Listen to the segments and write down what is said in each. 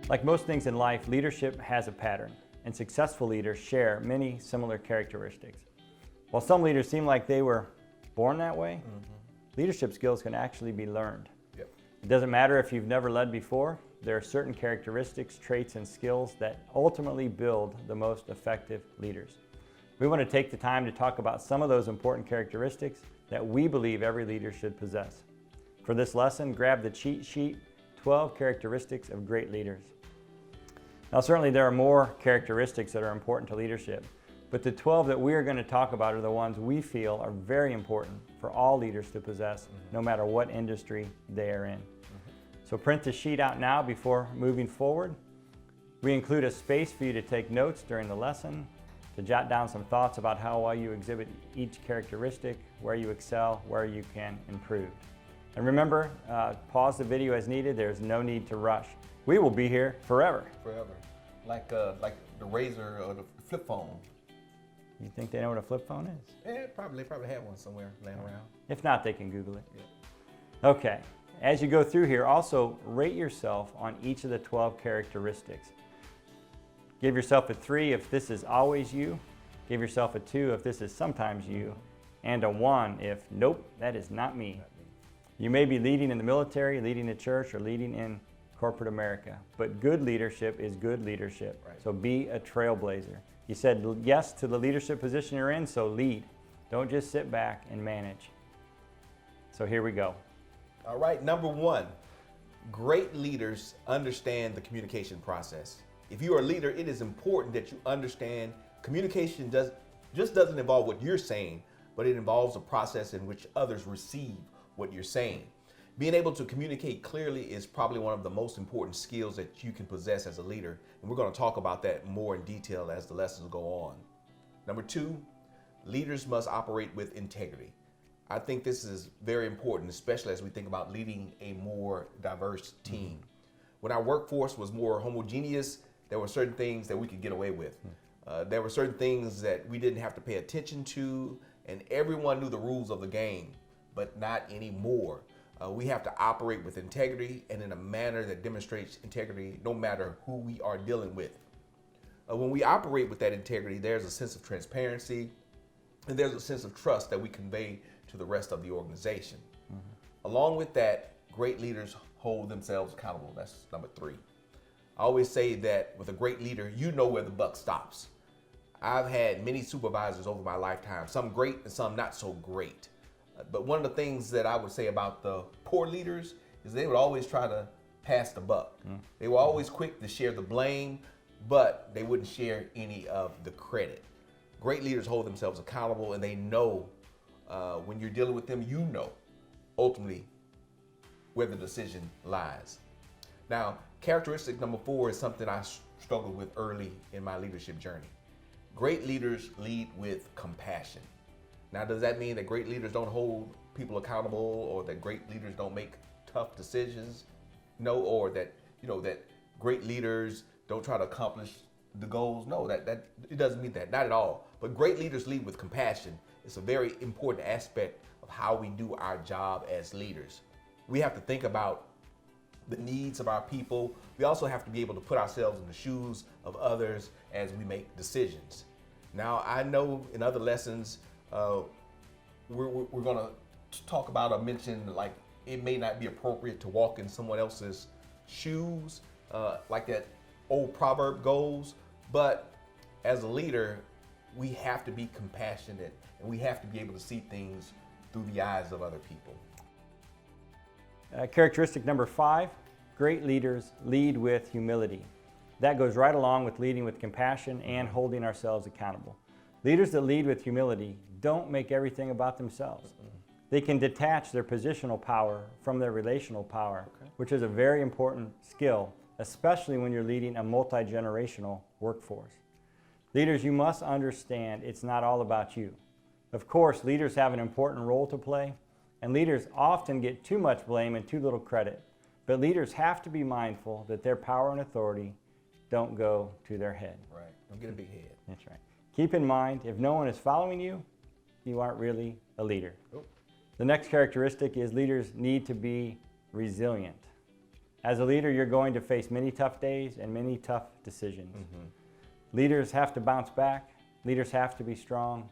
Like most things in life, leadership has a pattern, and successful leaders share many similar characteristics. While some leaders seem like they were born that way, leadership skills can actually be learned. Yep. It doesn't matter if you've never led before, there are certain characteristics, traits, and skills that ultimately build the most effective leaders. We want to take the time to talk about some of those important characteristics that we believe every leader should possess. For this lesson, grab the cheat sheet, 12 characteristics of great leaders. Now certainly there are more characteristics that are important to leadership, but the 12 that we are going to talk about are the ones we feel are very important for all leaders to possess, no matter what industry they are in. So print the sheet out now before moving forward. We include a space for you to take notes during the lesson, to jot down some thoughts about how well you exhibit each characteristic, where you excel, where you can improve. And remember, pause the video as needed. There's no need to rush. We will be here forever. Forever. Like the razor or the flip phone. You think they know what a flip phone is? Yeah, they probably have one somewhere laying around. If not, they can Google it. Yeah. Okay. As you go through here, also rate yourself on each of the 12 characteristics. Give yourself a 3 if this is always you. Give yourself a 2 if this is sometimes you. And a 1 if, nope, that is not me. You may be leading in the military, leading the church, or leading in corporate America. But good leadership is good leadership. Right. So be a trailblazer. You said yes to the leadership position you're in, so lead. Don't just sit back and manage. So here we go. All right, number 1, great leaders understand the communication process. If you are a leader, it is important that you understand communication just doesn't involve what you're saying, but it involves a process in which others receive what you're saying. Being able to communicate clearly is probably one of the most important skills that you can possess as a leader, and we're going to talk about that more in detail as the lessons go on. Number 2, leaders must operate with integrity. I think this is very important, especially as we think about leading a more diverse team. When our workforce was more homogeneous, there were certain things that we could get away with. There were certain things that we didn't have to pay attention to, and everyone knew the rules of the game, but not anymore. We have to operate with integrity and in a manner that demonstrates integrity no matter who we are dealing with. When we operate with that integrity, there's a sense of transparency and there's a sense of trust that we convey to the rest of the organization. Along with that, great leaders hold themselves accountable. That's number 3. I always say that with a great leader, you know where the buck stops. I've had many supervisors over my lifetime, some great and some not so great. But one of the things that I would say about the poor leaders is they would always try to pass the buck. They were always quick to share the blame, but they wouldn't share any of the credit. Great leaders hold themselves accountable, and they know when you're dealing with them, you know ultimately where the decision lies. Now, characteristic number 4 is something I struggled with early in my leadership journey. Great leaders lead with compassion. Now, does that mean that great leaders don't hold people accountable, or that great leaders don't make tough decisions? No, or that that great leaders don't try to accomplish the goals? No, that it doesn't mean that, not at all. But great leaders lead with compassion. It's a very important aspect of how we do our job as leaders. We have to think about the needs of our people. We also have to be able to put ourselves in the shoes of others as we make decisions. Now, I know in other lessons, we're going to talk about or mention, like, it may not be appropriate to walk in someone else's shoes, like that old proverb goes, but as a leader, we have to be compassionate and we have to be able to see things through the eyes of other people. Characteristic number 5, great leaders lead with humility. That goes right along with leading with compassion and holding ourselves accountable. Leaders that lead with humility don't make everything about themselves. They can detach their positional power from their relational power, which is a very important skill, especially when you're leading a multi-generational workforce. Leaders, you must understand it's not all about you. Of course, leaders have an important role to play, and leaders often get too much blame and too little credit. But leaders have to be mindful that their power and authority don't go to their head. Right. Don't get a big head. That's right. Keep in mind, if no one is following you, you aren't really a leader. Nope. The next characteristic is leaders need to be resilient. As a leader, you're going to face many tough days and many tough decisions. Leaders have to bounce back. Leaders have to be strong.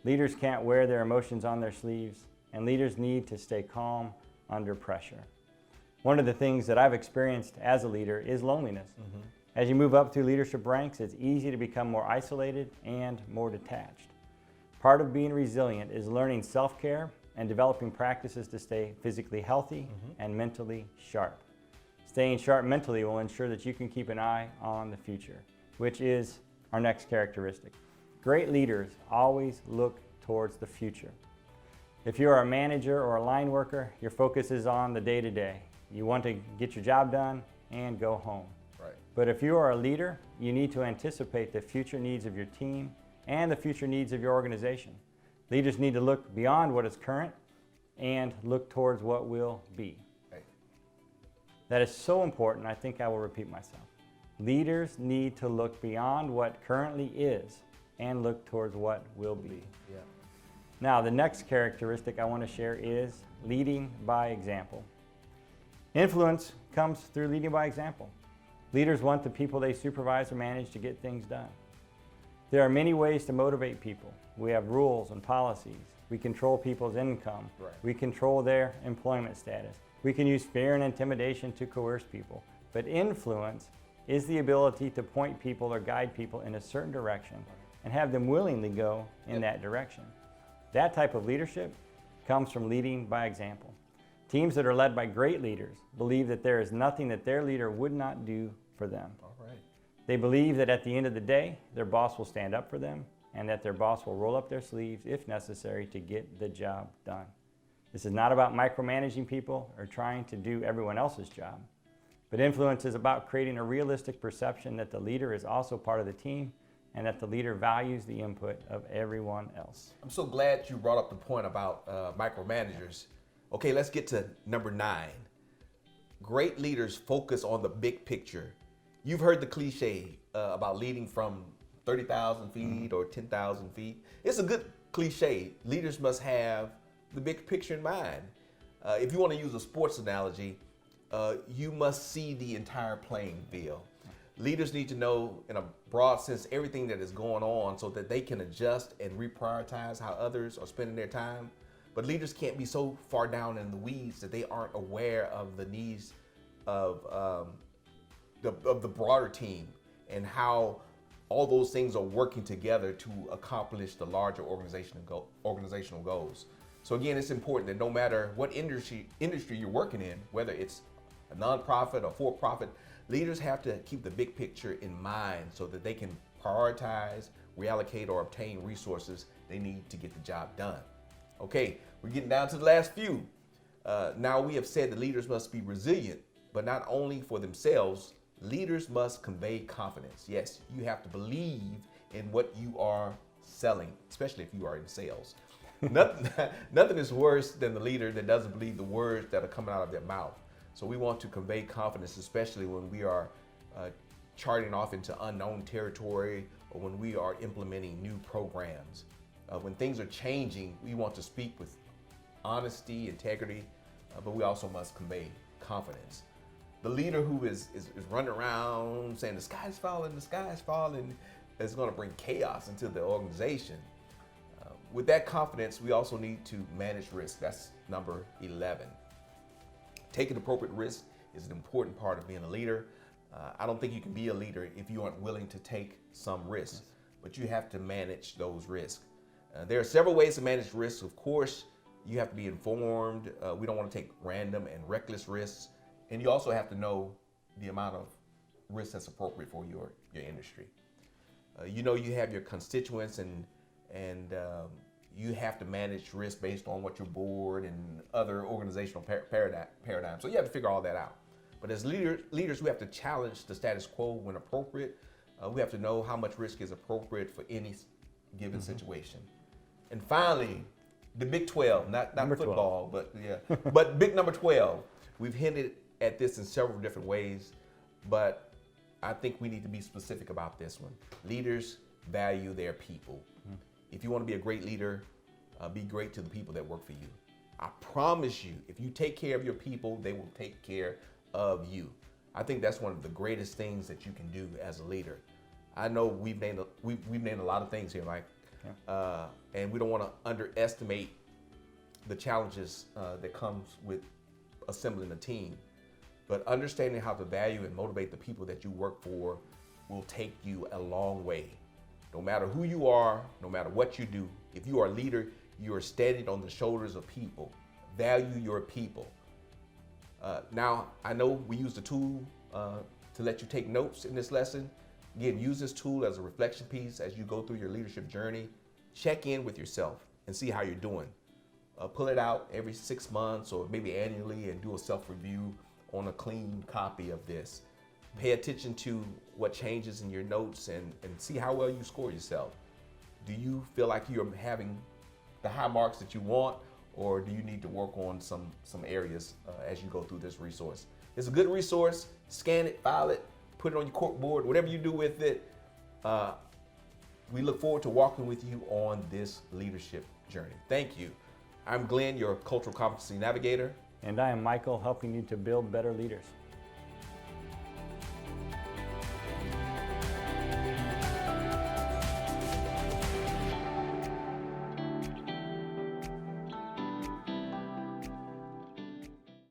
Leaders can't wear their emotions on their sleeves, and leaders need to stay calm under pressure. One of the things that I've experienced as a leader is loneliness. As you move up through leadership ranks, it's easy to become more isolated and more detached. Part of being resilient is learning self-care and developing practices to stay physically healthy and mentally sharp. Staying sharp mentally will ensure that you can keep an eye on the future, which is our next characteristic. Great leaders always look towards the future. If you are a manager or a line worker, your focus is on the day-to-day. You want to get your job done and go home. Right. But if you are a leader, you need to anticipate the future needs of your team and the future needs of your organization. Leaders need to look beyond what is current and look towards what will be. Right. That is so important, I think I will repeat myself. Leaders need to look beyond what currently is and look towards what will be. Yeah. Now, the next characteristic I want to share is leading by example. Influence comes through leading by example. Leaders want the people they supervise or manage to get things done. There are many ways to motivate people. We have rules and policies. We control people's income. Right. We control their employment status. We can use fear and intimidation to coerce people. But influence is the ability to point people or guide people in a certain direction and have them willingly go in that direction. That type of leadership comes from leading by example. Teams that are led by great leaders believe that there is nothing that their leader would not do for them. All right. They believe that at the end of the day, their boss will stand up for them and that their boss will roll up their sleeves if necessary to get the job done. This is not about micromanaging people or trying to do everyone else's job, but influence is about creating a realistic perception that the leader is also part of the team and that the leader values the input of everyone else. I'm so glad you brought up the point about micromanagers. Okay, let's get to number 9. Great leaders focus on the big picture. You've heard the cliche about leading from 30,000 feet or 10,000 feet. It's a good cliche. Leaders must have the big picture in mind. If you want to use a sports analogy, you must see the entire playing field. Leaders need to know, in a broad sense, everything that is going on so that they can adjust and reprioritize how others are spending their time. But leaders can't be so far down in the weeds that they aren't aware of the needs of the broader team and how all those things are working together to accomplish the larger organizational goals. So again, it's important that no matter what industry you're working in, whether it's a nonprofit or for-profit, leaders have to keep the big picture in mind so that they can prioritize, reallocate, or obtain resources they need to get the job done. Okay, we're getting down to the last few. Now we have said that leaders must be resilient, but not only for themselves, leaders must convey confidence. Yes, you have to believe in what you are selling, especially if you are in sales. Nothing is worse than the leader that doesn't believe the words that are coming out of their mouth. So we want to convey confidence, especially when we are charting off into unknown territory or when we are implementing new programs. When things are changing, we want to speak with honesty, integrity, but we also must convey confidence. The leader who is running around saying the sky is falling is going to bring chaos into the organization. With that confidence, we also need to manage risk. That's number 11. Taking appropriate risk is an important part of being a leader. I don't think you can be a leader if you aren't willing to take some risks, but you have to manage those risks. There are several ways to manage risks. Of course, you have to be informed. We don't want to take random and reckless risks. And you also have to know the amount of risk that's appropriate for your industry. You have your constituents and you have to manage risk based on what your board and other organizational paradigms. So you have to figure all that out. But as leaders, we have to challenge the status quo when appropriate. We have to know how much risk is appropriate for any given situation. And finally, the Big 12, not football, 12. But yeah, but big number 12. We've hinted at this in several different ways, but I think we need to be specific about this one. Leaders value their people. If you want to be a great leader, be great to the people that work for you. I promise you, if you take care of your people, they will take care of you. I think that's one of the greatest things that you can do as a leader. I know we've named a lot of things here, Mike, and we don't want to underestimate the challenges that comes with assembling a team. But understanding how to value and motivate the people that you work for will take you a long way. No matter who you are, no matter what you do, if you are a leader, you are standing on the shoulders of people. Value your people. Now, I know we use the tool to let you take notes in this lesson. Again, use this tool as a reflection piece as you go through your leadership journey. Check in with yourself and see how you're doing. Pull it out every 6 months or maybe annually and do a self-review on a clean copy of this. Pay attention to what changes in your notes and see how well you score yourself. Do you feel like you're having the high marks that you want, or do you need to work on some areas as you go through this resource? It's a good resource. Scan it, file it, put it on your corkboard, whatever you do with it. We look forward to walking with you on this leadership journey. Thank you. I'm Glenn, your Cultural Competency Navigator. And I am Michael, helping you to build better leaders.